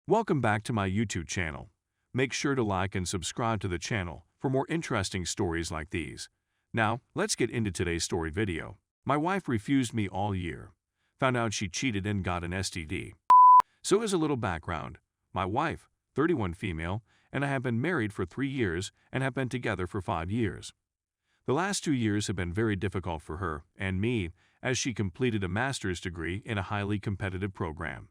Welcome back to my YouTube channel. Make sure to like and subscribe to the channel for more interesting stories like these. Now, let's get into today's story video. My wife refused me all year. Found out she cheated and got an STD. So as a little background, my wife, 31 female, and I have been married for 3 years and have been together for 5 years. The last 2 years have been very difficult for her and me as she completed a master's degree in a highly competitive program.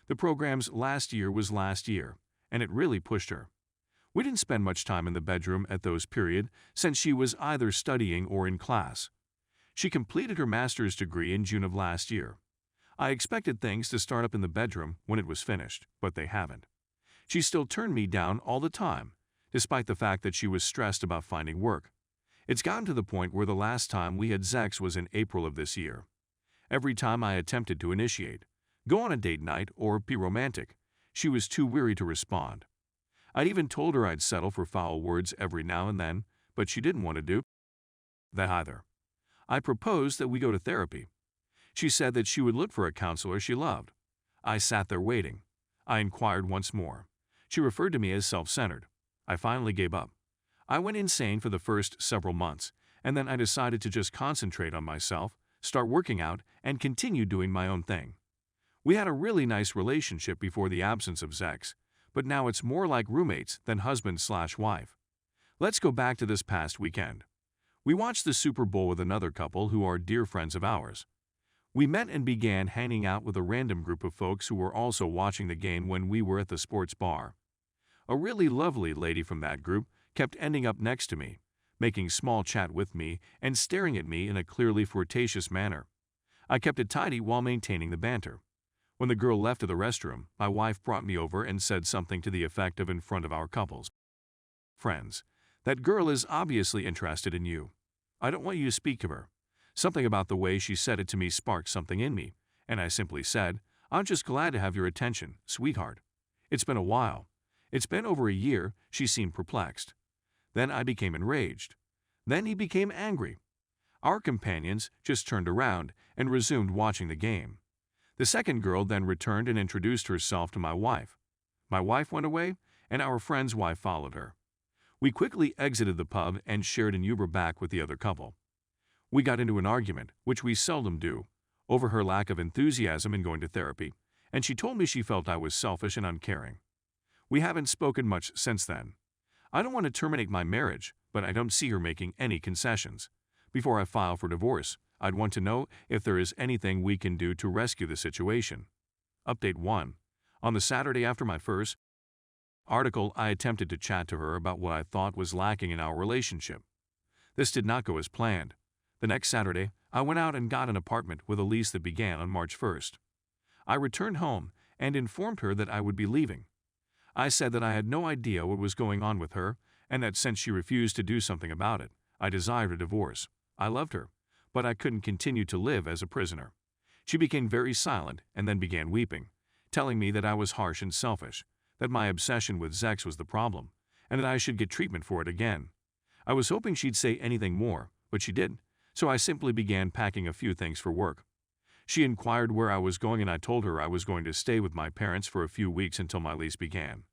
The program's last year was last year, and it really pushed her. We didn't spend much time in the bedroom at those period since she was either studying or in class. She completed her master's degree in June of last year. I expected things to start up in the bedroom when it was finished, but they haven't. She still turned me down all the time, despite the fact that she was stressed about finding work. It's gotten to the point where the last time we had sex was in April of this year. Every time I attempted to initiate, go on a date night, or be romantic, she was too weary to respond. I'd even told her I'd settle for foul words every now and then, but she didn't want to do that either. I proposed that we go to therapy. She said that she would look for a counselor she loved. I sat there waiting. I inquired once more. She referred to me as self-centered. I finally gave up. I went insane for the first several months, and then I decided to just concentrate on myself, start working out, and continue doing my own thing. We had a really nice relationship before the absence of sex, but now it's more like roommates than husband/wife. Let's go back to this past weekend. We watched the Super Bowl with another couple who are dear friends of ours. We met and began hanging out with a random group of folks who were also watching the game when we were at the sports bar. A really lovely lady from that group kept ending up next to me, making small chat with me and staring at me in a clearly flirtatious manner. I kept it tidy while maintaining the banter. When the girl left to the restroom, my wife brought me over and said something to the effect of in front of our couples friends, "That girl is obviously interested in you. I don't want you to speak to her." Something about the way she said it to me sparked something in me, and I simply said, "I'm just glad to have your attention, sweetheart. It's been a while." "It's been over a year." She seemed perplexed. Then I became enraged. Then he became angry. Our companions just turned around and resumed watching the game. The second girl then returned and introduced herself to my wife. My wife went away, and our friend's wife followed her. We quickly exited the pub and shared an Uber back with the other couple. We got into an argument, which we seldom do, over her lack of enthusiasm in going to therapy, and she told me she felt I was selfish and uncaring. We haven't spoken much since then. I don't want to terminate my marriage, but I don't see her making any concessions. Before I file for divorce, I'd want to know if there is anything we can do to rescue the situation. Update 1. On the Saturday after my first article, I attempted to chat to her about what I thought was lacking in our relationship. This did not go as planned. The next Saturday, I went out and got an apartment with a lease that began on March 1st. I returned home and informed her that I would be leaving. I said that I had no idea what was going on with her and that since she refused to do something about it, I desired a divorce. I loved her, but I couldn't continue to live as a prisoner. She became very silent and then began weeping, telling me that I was harsh and selfish, that my obsession with sex was the problem, and that I should get treatment for it again. I was hoping she'd say anything more, but she didn't, so I simply began packing a few things for work. She inquired where I was going, and I told her I was going to stay with my parents for a few weeks until my lease began.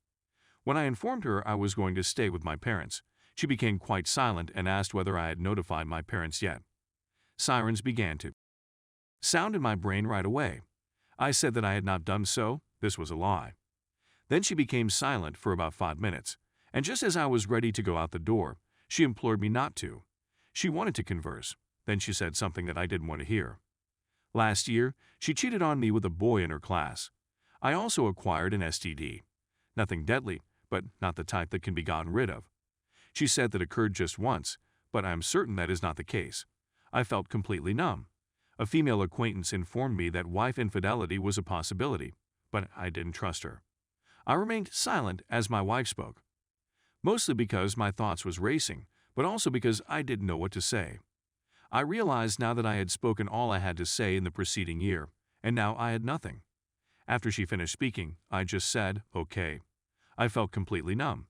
When I informed her I was going to stay with my parents, she became quite silent and asked whether I had notified my parents yet. Sirens began to sound in my brain right away. I said that I had not done so. This was a lie. Then she became silent for about 5 minutes, and just as I was ready to go out the door, she implored me not to. She wanted to converse. Then she said something that I didn't want to hear. Last year, she cheated on me with a boy in her class. I also acquired an STD. Nothing deadly, but not the type that can be gotten rid of. She said that occurred just once, but I am certain that is not the case. I felt completely numb. A female acquaintance informed me that wife infidelity was a possibility, but I didn't trust her. I remained silent as my wife spoke, mostly because my thoughts was racing, but also because I didn't know what to say. I realized now that I had spoken all I had to say in the preceding year, and now I had nothing. After she finished speaking, I just said, "Okay." I felt completely numb,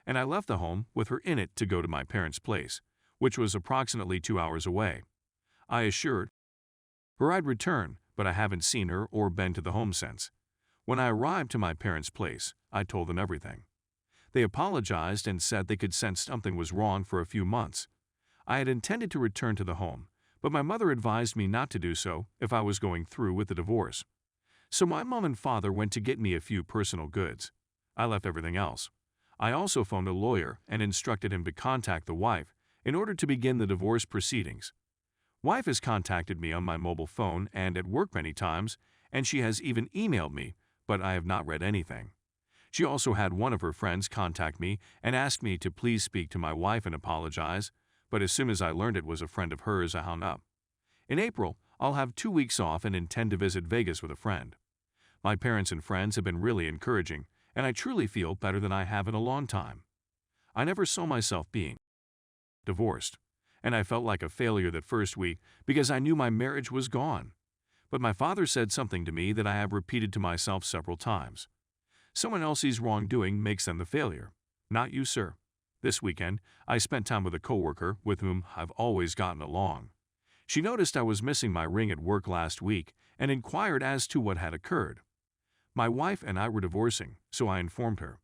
and I left the home with her in it to go to my parents' place, which was approximately 2 hours away. I assured her I'd return, but I haven't seen her or been to the home since. When I arrived to my parents' place, I told them everything. They apologized and said they could sense something was wrong for a few months. I had intended to return to the home, but my mother advised me not to do so if I was going through with the divorce. So my mom and father went to get me a few personal goods. I left everything else. I also phoned a lawyer and instructed him to contact the wife in order to begin the divorce proceedings. Wife has contacted me on my mobile phone and at work many times, and she has even emailed me, but I have not read anything. She also had one of her friends contact me and ask me to please speak to my wife and apologize, but as soon as I learned it was a friend of hers, I hung up. In April, I'll have 2 weeks off and intend to visit Vegas with a friend. My parents and friends have been really encouraging, and I truly feel better than I have in a long time. I never saw myself being divorced, and I felt like a failure that first week because I knew my marriage was gone. But my father said something to me that I have repeated to myself several times. Someone else's wrongdoing makes them the failure, not you, sir. This weekend, I spent time with a coworker with whom I've always gotten along. She noticed I was missing my ring at work last week and inquired as to what had occurred. My wife and I were divorcing, so I informed her.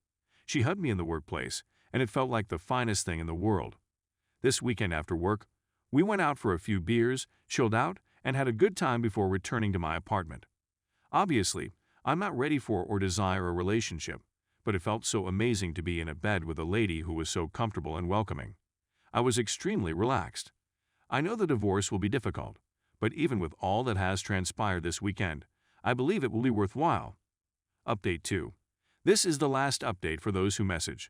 She hugged me in the workplace, and it felt like the finest thing in the world. This weekend after work, we went out for a few beers, chilled out, and had a good time before returning to my apartment. Obviously, I'm not ready for or desire a relationship, but it felt so amazing to be in a bed with a lady who was so comfortable and welcoming. I was extremely relaxed. I know the divorce will be difficult, but even with all that has transpired this weekend, I believe it will be worthwhile. Update 2. This is the last update for those who message.